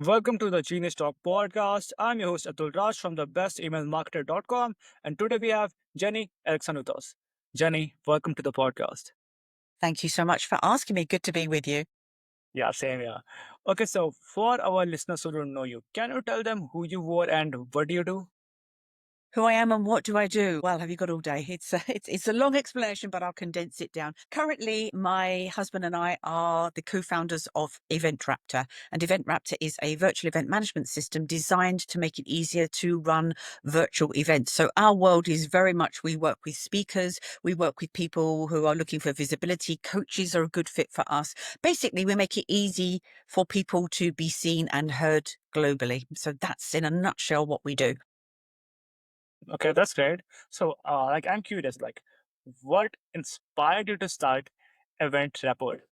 Welcome to the Genius Talk podcast. I'm your host Atul Raj from the bestemailmarketer.com, and today we have Jennie Eriksen with us. Jennie, welcome to the podcast. Thank you so much for asking me. Good to be with you. Yeah, same here. Okay, so for our listeners who don't know you, can you tell them who you were and what do you do? Who I am and what do I do? Well, have you got all day? It's a long explanation, but I'll condense it down. Currently, my husband and I are the co-founders of Event Raptor, and Event Raptor is a virtual event management system designed to make it easier to run virtual events. So our world is very much we work with speakers, we work with people who are looking for visibility. Coaches are a good fit for us. Basically, we make it easy for people to be seen and heard globally. So that's in a nutshell what we do. Okay, that's great. So, I'm curious, what inspired you to start Event Rapport?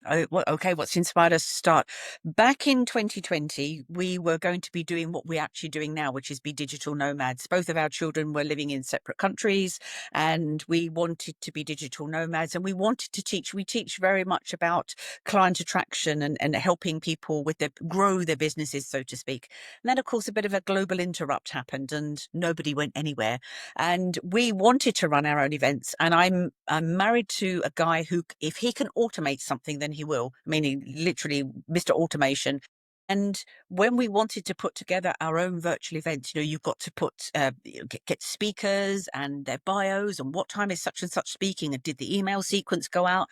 Okay, what's inspired us to start? Back in 2020, we were going to be doing what we're actually doing now, which is be digital nomads. Both of our children were living in separate countries, and we wanted to be digital nomads, and we wanted to teach. We teach very much about client attraction and helping people with their grow their businesses, so to speak. And then, of course, a bit of a global interrupt happened, and nobody went anywhere. And we wanted to run our own events. And I'm married to a guy who, if he can automate something, then he will. I mean, he literally Mr. Automation. And when we wanted to put together our own virtual events, you've got to put get speakers and their bios and what time is such and such speaking, and did the email sequence go out?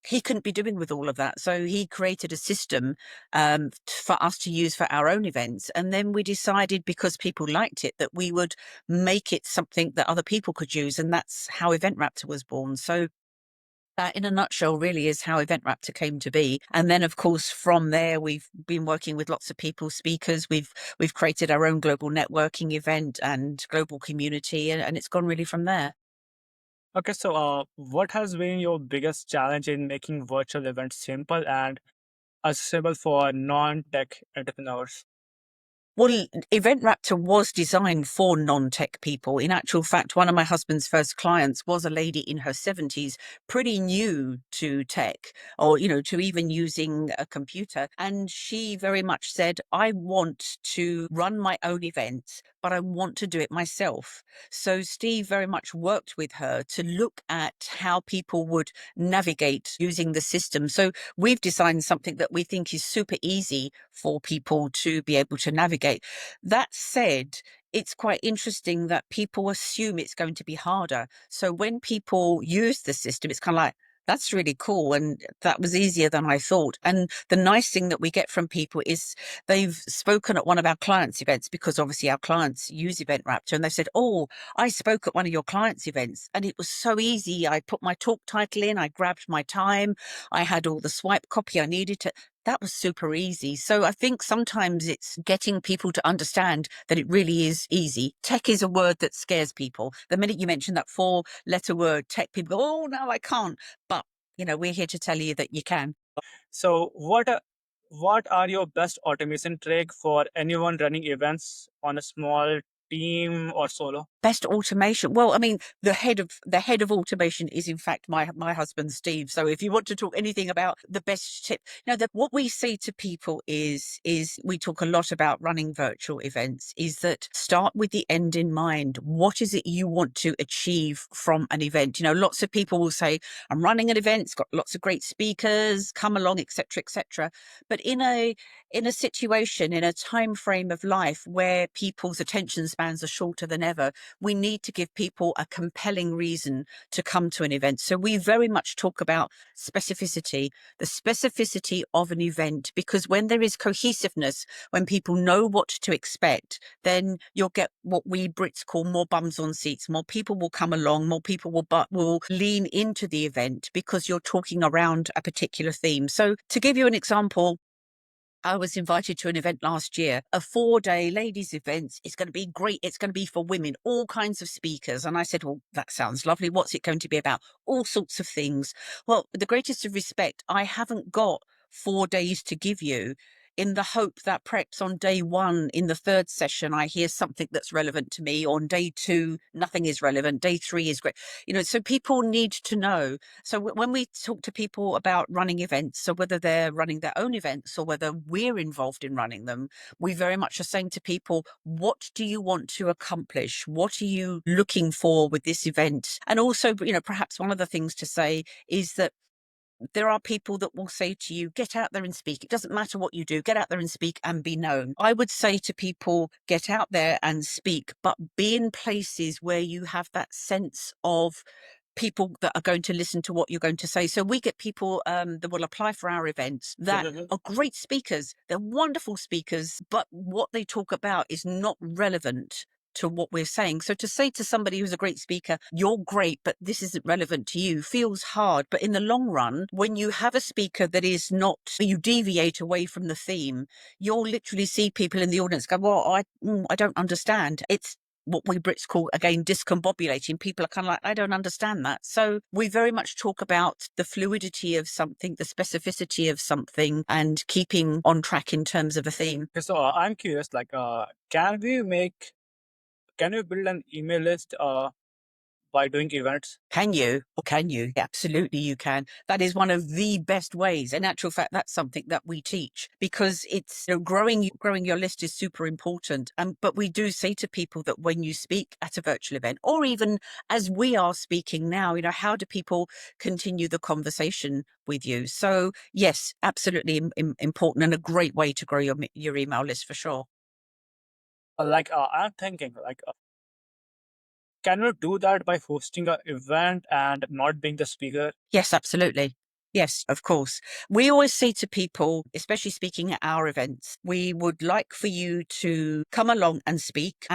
He couldn't be doing with all of that. So he created a system for us to use for our own events. And then we decided, because people liked it, that we would make it something that other people could use. And that's how Event Raptor was born. So that, in a nutshell, really is how Event Raptor came to be. And then, of course, from there, we've been working with lots of people, speakers. We've created our own global networking event and global community, and it's gone really from there. Okay, so what has been your biggest challenge in making virtual events simple and accessible for non-tech entrepreneurs? Well, Event Raptor was designed for non-tech people. In actual fact, one of my husband's first clients was a lady in her 70s, pretty new to tech, or, to even using a computer. And she very much said, I want to run my own events, but I want to do it myself. So Steve very much worked with her to look at how people would navigate using the system. So we've designed something that we think is super easy for people to be able to navigate. That said, it's quite interesting that people assume it's going to be harder. So when people use the system, it's kind of like, that's really cool. And that was easier than I thought. And the nice thing that we get from people is they've spoken at one of our clients' events, because obviously our clients use Event Raptor, and they said, oh, I spoke at one of your clients' events and it was so easy. I put my talk title in, I grabbed my time, I had all the swipe copy I needed to. That was super easy. So I think sometimes it's getting people to understand that it really is easy. Tech is a word that scares people. The minute you mention that four-letter word, tech, people go, oh, no, I can't. But, we're here to tell you that you can. So, what are your best automation trick for anyone running events on a small team or solo? Best automation. Well, I mean, the head of automation is in fact my husband Steve. So if you want to talk anything about the best tip, that what we say to people is we talk a lot about running virtual events, is that start with the end in mind. What is it you want to achieve from an event? Lots of people will say, I'm running an event, it's got lots of great speakers, come along, etc., etc. But in a situation, in a time frame of life where people's attention spans are shorter than ever, we need to give people a compelling reason to come to an event. So we very much talk about specificity, the specificity of an event, because when there is cohesiveness, when people know what to expect, then you'll get what we Brits call more bums on seats. More people will come along, more people will lean into the event because you're talking around a particular theme. So to give you an example, I was invited to an event last year, a 4-day ladies event. It's going to be great. It's going to be for women, all kinds of speakers. And I said, well, that sounds lovely. What's it going to be about? All sorts of things. Well, with the greatest of respect, I haven't got 4 days to give you. in the hope that perhaps on day one, in the third session, I hear something that's relevant to me. On day two, nothing is relevant. Day three is great. So people need to know. So when we talk to people about running events, so whether they're running their own events or whether we're involved in running them, we very much are saying to people, what do you want to accomplish? What are you looking for with this event? And also, perhaps one of the things to say is that there are people that will say to you, get out there and speak. It doesn't matter what you do, get out there and speak and be known. I would say to people, get out there and speak, but be in places where you have that sense of people that are going to listen to what you're going to say. So we get people that will apply for our events that are great speakers. They're wonderful speakers, but what they talk about is not relevant to what we're saying. So to say to somebody who's a great speaker, you're great, but this isn't relevant to you, feels hard. But in the long run, when you have a speaker that is not, you deviate away from the theme, you'll literally see people in the audience go, well, I don't understand. It's what we Brits call, again, discombobulating. People are kind of like, I don't understand that. So we very much talk about the fluidity of something, the specificity of something, and keeping on track in terms of a theme. Okay, so I'm curious, like, can we build an email list by doing events? Can you? Or can you? Absolutely, you can. That is one of the best ways. In actual fact, that's something that we teach because it's growing your list is super important. But we do say to people that when you speak at a virtual event, or even as we are speaking now, how do people continue the conversation with you? So yes, absolutely important and a great way to grow your email list for sure. I'm thinking, like, can we do that by hosting an event and not being the speaker? Yes, absolutely. Yes, of course. We always say to people, especially speaking at our events, we would like for you to come along and speak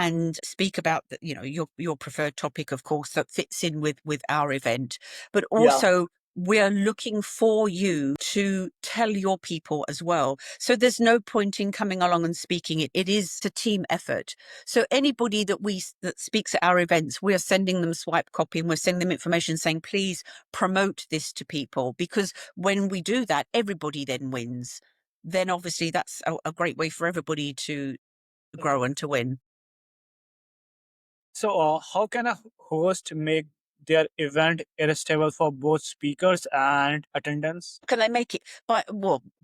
about your preferred topic, of course, that fits in with our event. But Yeah. also we're looking for you to tell your people as well. So there's no point in coming along and speaking. It is a team effort. So anybody that speaks at our events, we are sending them swipe copy and we're sending them information saying, please promote this to people, because when we do that, everybody then wins. Then obviously that's a great way for everybody to grow and to win. So, how can a host make their event irresistible for both speakers and attendants? Can they make it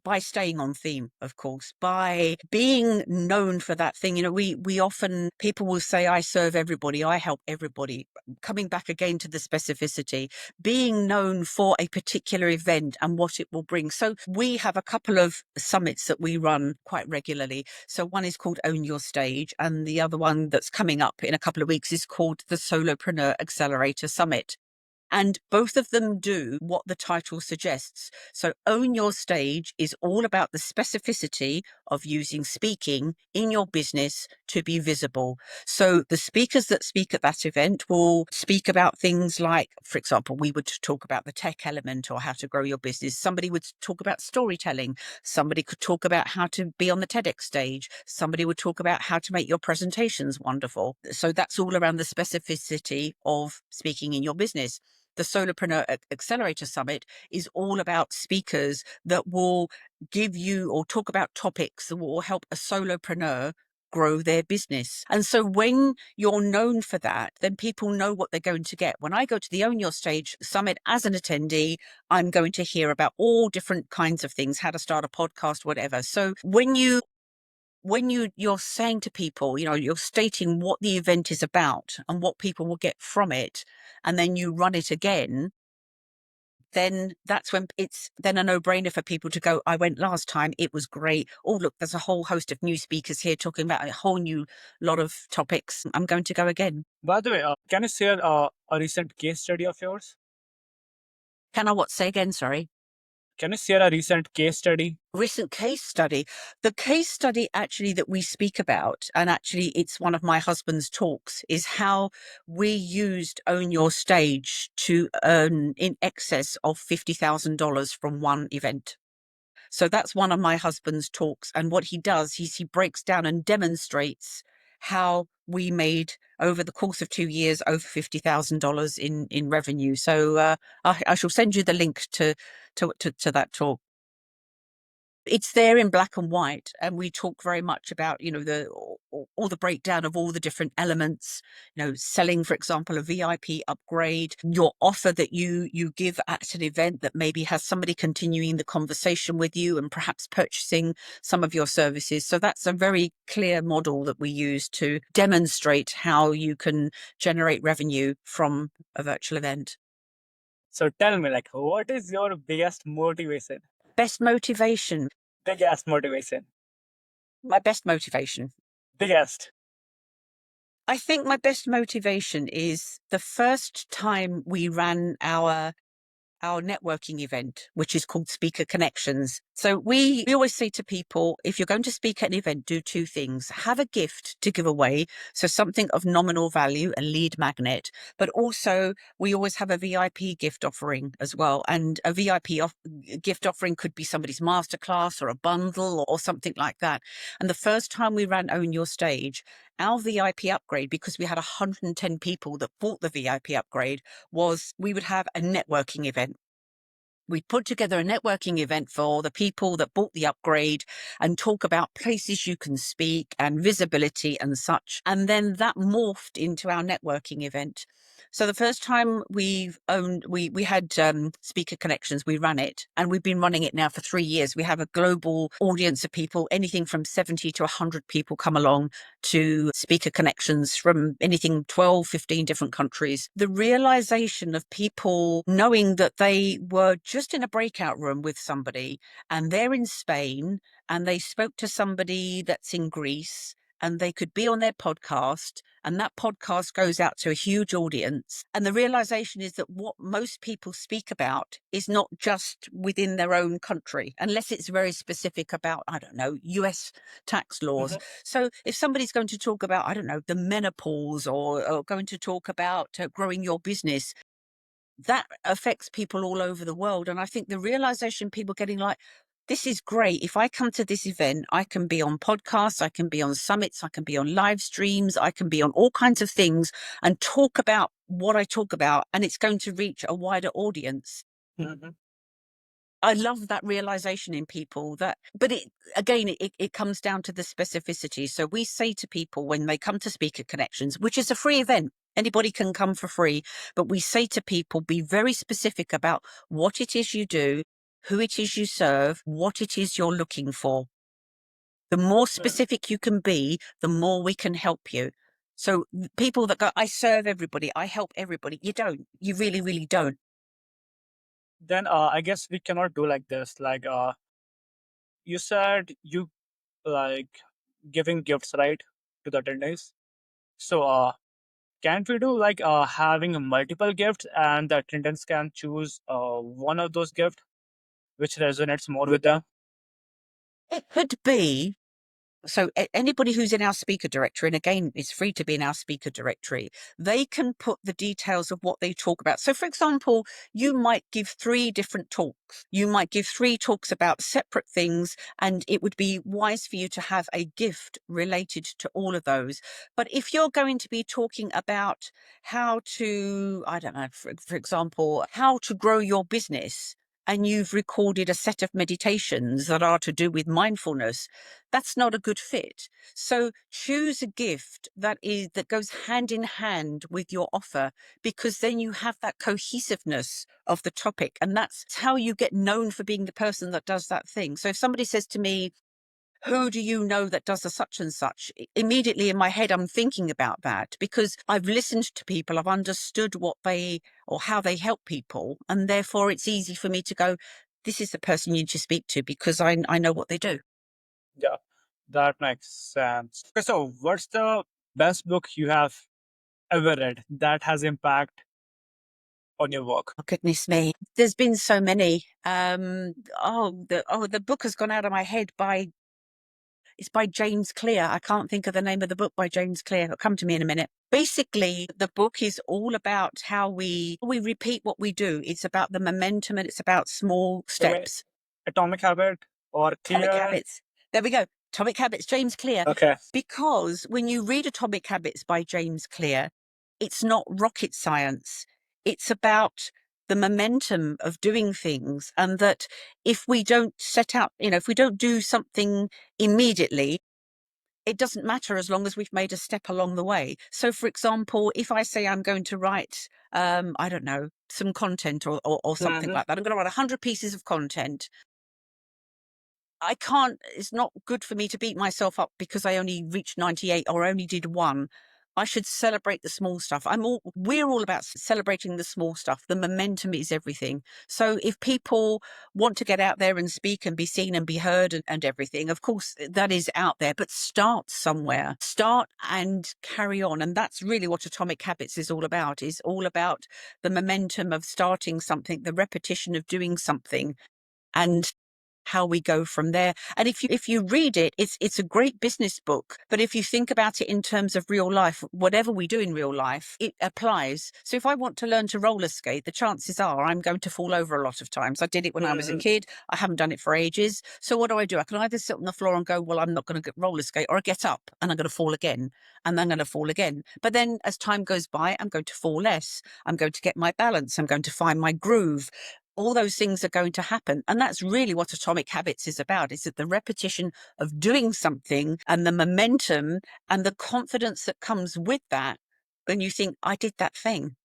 by staying on theme, of course, by being known for that thing? We often, people will say, I serve everybody, I help everybody. Coming back again to the specificity, being known for a particular event and what it will bring. So we have a couple of summits that we run quite regularly. So one is called Own Your Stage, and the other one that's coming up in a couple of weeks is called the Solopreneur Accelerator Summit. And both of them do what the title suggests. So Own Your Stage is all about the specificity of using speaking in your business to be visible. So the speakers that speak at that event will speak about things like, for example, we would talk about the tech element or how to grow your business. Somebody would talk about storytelling. Somebody could talk about how to be on the TEDx stage. Somebody would talk about how to make your presentations wonderful. So that's all around the specificity of speaking in your business. The Solopreneur Accelerator Summit is all about speakers that will give you or talk about topics that will help a solopreneur grow their business. And so when you're known for that, then people know what they're going to get. When I go to the Own Your Stage Summit as an attendee, I'm going to hear about all different kinds of things, how to start a podcast, whatever. So when you're saying to people, you're stating what the event is about and what people will get from it, and then you run it again, then that's when it's then a no-brainer for people to go, I went last time, it was great. Oh, look, there's a whole host of new speakers here talking about a whole new lot of topics. I'm going to go again. By the way, can you share a recent case study of yours? Can I say again? Sorry. Can you share a recent case study? Recent case study. The case study actually that we speak about, and actually it's one of my husband's talks, is how we used Own Your Stage to earn in excess of $50,000 from one event. So that's one of my husband's talks. And what he does is he breaks down and demonstrates how we made over the course of 2 years over $50,000 in revenue. So I shall send you the link to that talk. It's there in black and white, and we talk very much about, you know, the all the breakdown of all the different elements, you know, selling, for example, a VIP upgrade, your offer that you give at an event that maybe has somebody continuing the conversation with you and perhaps purchasing some of your services. So that's a very clear model that we use to demonstrate how you can generate revenue from a virtual event. So tell me, like, what is your biggest motivation? Best motivation. Biggest motivation. My best motivation. Biggest. I think my best motivation is the first time we ran our networking event, which is called Speaker Connections. So we always say to people, if you're going to speak at an event, do two things. Have a gift to give away, so something of nominal value, a lead magnet, but also we always have a VIP gift offering as well. And a gift offering could be somebody's masterclass or a bundle or something like that. And the first time we ran Own Your Stage, our VIP upgrade, because we had 110 people that bought the VIP upgrade, was we would have a networking event. We'd put together a networking event for the people that bought the upgrade and talk about places you can speak and visibility and such. And then that morphed into our networking event. So the first time we had Speaker Connections, we ran it, and we've been running it now for 3 years. We have a global audience of people, anything from 70 to 100 people come along to Speaker Connections from anything 12, 15 different countries. The realization of people knowing that they were just in a breakout room with somebody and they're in Spain and they spoke to somebody that's in Greece and they could be on their podcast, and that podcast goes out to a huge audience. And the realization is that what most people speak about is not just within their own country, unless it's very specific about, I don't know, US tax laws. So if somebody's going to talk about, I don't know, the menopause, or going to talk about growing your business, that affects people all over the world. And I think the realization people getting like, this is great. If I come to this event, I can be on podcasts, I can be on summits, I can be on live streams, I can be on all kinds of things and talk about what I talk about, and it's going to reach a wider audience. Mhm. I love that realization in people, that, but it comes down to the specificity. So we say to people when they come to Speaker Connections, which is a free event, anybody can come for free, but we say to people, be very specific about what it is you do, who it is you serve, what it is you're looking for. The more specific you can be, the more we can help you. So people that go, I serve everybody, I help everybody, you don't. You really, really don't. Then I guess we cannot do like this. Like you said, you like giving gifts, right, to the attendees. So can't we do like having multiple gifts and the attendants can choose one of those gifts which resonates more with them? It could be. So anybody who's in our speaker directory, and again, it's free to be in our speaker directory, they can put the details of what they talk about. So for example, you might give 3 different talks. You might give 3 talks about separate things, and it would be wise for you to have a gift related to all of those. But if you're going to be talking about how to, I don't know, for example, how to grow your business, and you've recorded a set of meditations that are to do with mindfulness, that's not a good fit. So choose a gift that goes hand in hand with your offer, because then you have that cohesiveness of the topic, and that's how you get known for being the person that does that thing. So if somebody says to me, who do you know that does a such and such? Immediately in my head, I'm thinking about that because I've listened to people, I've understood what they or how they help people. And therefore, it's easy for me to go, this is the person you need to speak to because I know what they do. Yeah, that makes sense. Okay, so what's the best book you have ever read that has impact on your work? Oh, goodness me. There's been so many. The book has gone out of my head it's by James Clear. I can't think of the name of the book by James Clear. It'll come to me in a minute. Basically, the book is all about how we repeat what we do. It's about the momentum and it's about small You mean steps. Atomic Habit or Atomic Clear? Habits. There we go. Atomic Habits, James Clear. Okay. Because when you read Atomic Habits by James Clear, it's not rocket science. It's about the momentum of doing things, and that if we don't set out, if we don't do something immediately, it doesn't matter as long as we've made a step along the way. So, for example, if I say I'm going to write, I don't know, some content or something Mhm. like that, I'm going to write 100 pieces of content. I can't, it's not good for me to beat myself up because I only reached 98 or only did one. I should celebrate the small stuff. We're all about celebrating the small stuff. The momentum is everything. So if people want to get out there and speak and be seen and be heard and everything, of course that is out there, but start somewhere, start and carry on. And that's really what Atomic Habits is all about the momentum of starting something, the repetition of doing something, and how we go from there. And if you read it, it's a great business book. But if you think about it in terms of real life, whatever we do in real life, it applies. So if I want to learn to roller skate, the chances are I'm going to fall over a lot of times. I did it when I was a Mhm. kid. I haven't done it for ages. So what do? I can either sit on the floor and go, well, I'm not going to roller skate, or I get up and I'm going to fall again, and then I'm going to fall again. But then as time goes by, I'm going to fall less. I'm going to get my balance. I'm going to find my groove. All those things are going to happen. And that's really what Atomic Habits is about, is that the repetition of doing something and the momentum and the confidence that comes with that when you think, I did that thing.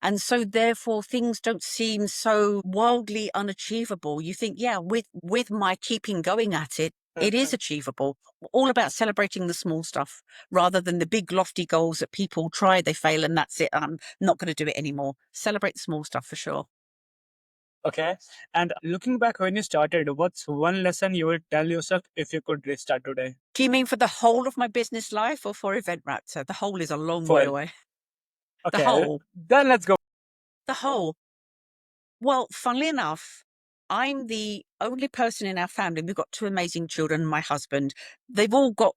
And so therefore things don't seem so wildly unachievable. You think, yeah, with my keeping going at it, it is Mhm. achievable. All about celebrating the small stuff rather than the big lofty goals that people try, they fail, and that's it. I'm not going to do it anymore. Celebrate the small stuff for sure. Okay. And looking back when you started, what's one lesson you would tell yourself if you could restart today? Do you mean for the whole of my business life or for Event Raptor? The whole is a long way Full. away. The Okay. whole. Then let's go. The whole. Well, funnily enough, I'm the only person in our family. We've got two amazing children, and my husband. They've all got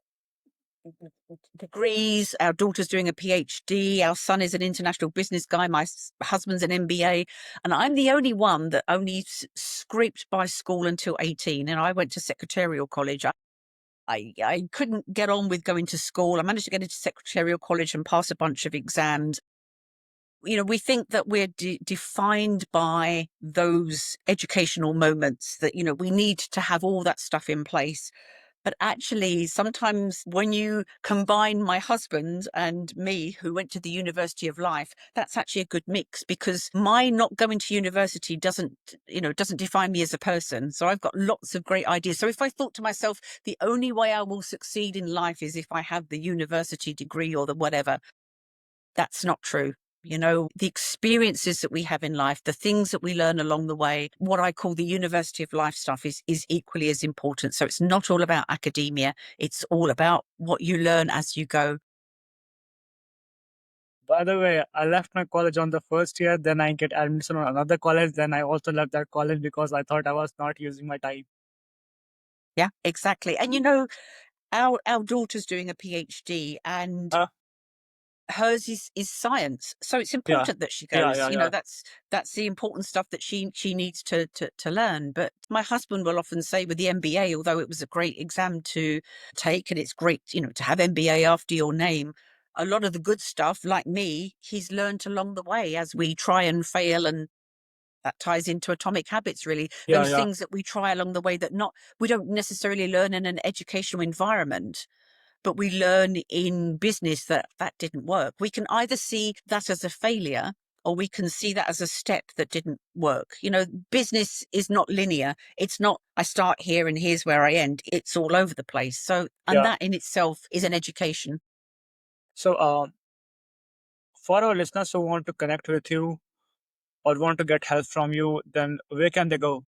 degrees. Our daughter's doing a PhD. Our son is an international business guy. My husband's an MBA. And I'm the only one that only scraped by school until 18. And I went to secretarial college. I couldn't get on with going to school. I managed to get into secretarial college and pass a bunch of exams. We think that we're defined by those educational moments, that, we need to have all that stuff in place. But actually, sometimes when you combine my husband and me, who went to the University of Life, that's actually a good mix, because my not going to university doesn't define me as a person. So I've got lots of great ideas. So if I thought to myself, the only way I will succeed in life is if I have the university degree or the whatever, that's not true. The experiences that we have in life, the things that we learn along the way, what I call the University of Life stuff is equally as important. So it's not all about academia. It's all about what you learn as you go. By the way, I left my college on the first year, then I get admission on another college, then I also left that college because I thought I was not using my time. Yeah, exactly. And our daughter's doing a PhD, and Uh, hers is science, so it's yeah. important that she Yeah, goes. yeah, yeah. That's the important stuff that she needs to learn. But my husband will often say, with the MBA, although it was a great exam to take, and it's great, to have MBA after your name, a lot of the good stuff, like me, he's learned along the way as we try and fail. And that ties into Atomic Habits, really. Yeah, Those yeah. things that we try along the way that not we don't necessarily learn in an educational environment, but we learn in business that didn't work. We can either see that as a failure, or we can see that as a step that didn't work. Business is not linear. It's not, I start here and here's where I end. It's all over the place. So, and Yeah. that in itself is an education. So, for our listeners who want to connect with you or want to get help from you, then where can they go?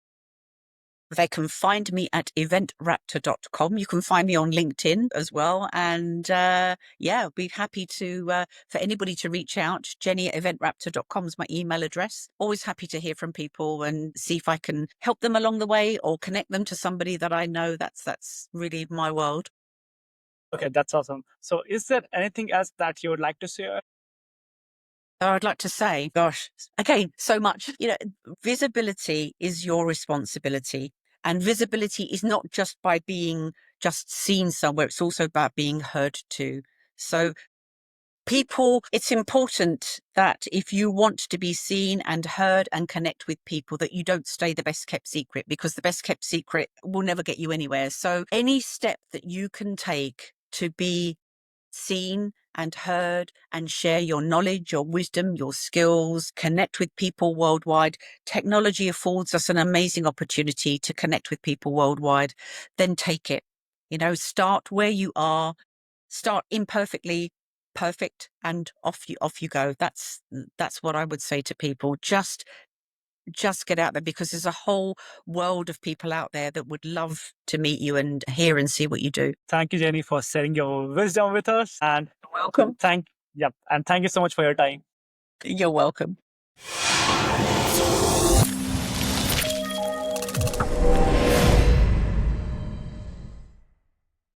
They can find me at eventraptor.com. You can find me on LinkedIn as well. And yeah, be happy for anybody to reach out. Jennie at eventraptor.com is my email address. Always happy to hear from people and see if I can help them along the way or connect them to somebody that I know. That's really my world. Okay, that's awesome. So, is there anything else that you would like to share? I'd like to say, gosh, again, so much. Visibility is your responsibility. And visibility is not just by being just seen somewhere, it's also about being heard too. So People, it's important that if you want to be seen and heard and connect with people, that you don't stay the best kept secret, because the best kept secret will never get you anywhere. So any step that you can take to be seen and heard and share your knowledge, your wisdom, your skills, connect with people worldwide. Technology affords us an amazing opportunity to connect with people worldwide. Then take it. Start where you are, start imperfectly perfect, and off you go. That's what I would say to people. Just get out there, because there's a whole world of people out there that would love to meet you and hear and see what you do. Thank you, Jenny, for sharing your wisdom with us. And Welcome. thank you so much for your time. You're welcome.